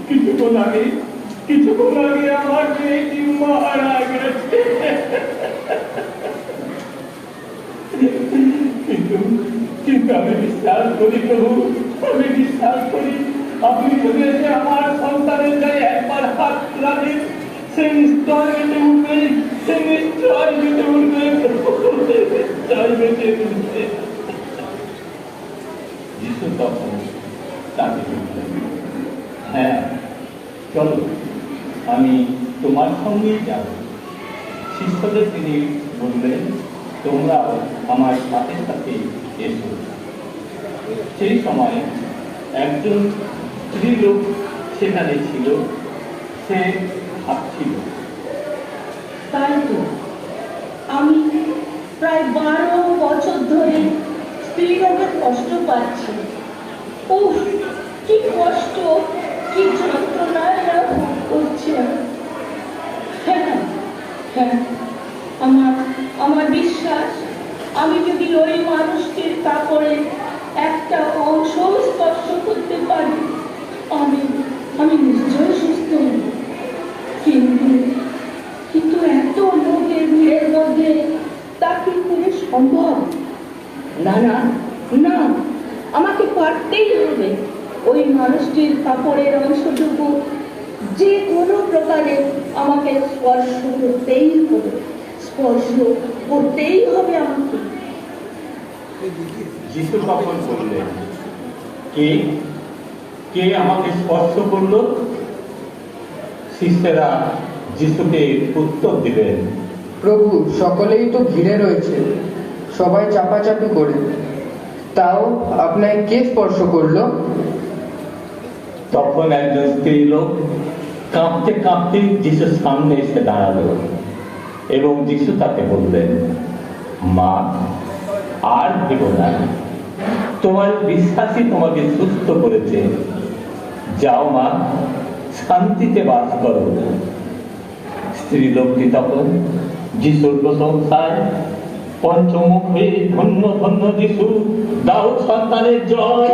কিছুক্ষণ আগে আমার মেয়েটি মারা গেছে। কিন্তু আমি বিশ্বাস করি প্রভু, আমি বিশ্বাস করি আপনি যদি এসে আমার সন্তানের গায়ে একবার হাত লাগেন, সে নিশ্চয় বেঁচে উঠবে, সে নিশ্চয় বেঁচে উঠবে, নিশ্চয় বেঁচে উঠবে। যিশু তখন তাকে বললেন, হ্যাঁ চলো, আমি তোমার সঙ্গেই যাব। শিষ্যদের তিনি বললেন, তোমরাও আমার সাথে সাথে এসো। সেই সময় একজন স্ত্রীলোক সেখানে ছিল, সে ভাবছিল, তাই তো আমি প্রায় 12 বছর ধরে স্ত্রীলোকের কষ্ট পাচ্ছি। উফ, কি কষ্ট, কি যন্ত্রণায় এরা ভোগ করছে। হ্যাঁ হ্যাঁ, আমার বিশ্বাস, আমি যদি ওই মানুষটির কাপড়ে একটা অংশ স্পর্শ করতে পারি, আমি নিশ্চয়ই সুস্থ হব। কিন্তু এত লোকের ভিড়ের মধ্যে তা কি করে সম্ভব? না না না, আমাকে পারতেই হবে। ওই মানুষটির কাপড়ের অংশটুকু যে কোনো প্রকারে আমাকে স্পর্শ করতেই হবে, আমাকে। যিশু তখন বললেন, কে আমাকে স্পর্শ করলো? শিষ্যেরা যিশুকে উত্তর দিলেন, প্রভু, সকলেই তো ঘিরে রয়েছে, সবাই চাপাচাপি করে, তাও আপনাকে কে স্পর্শ করলো? তখন একজন স্ত্রী লোক কাঁপতে কাঁপতে যিশুর সামনে এসে দাঁড়ালো এবং যিশু তাকে বললেন, মা, আর ভেবো না, তোমার বিশ্বাসই তোমাকে সুস্থ করেছে। যাও মা, শান্তিতে বাস করো। স্ত্রী লোকটি তখন যিশুর প্রশংসায় পঞ্চমুখ হয়ে, ধন্য ধন্য যিশু, দাউদ সন্তানের জয়।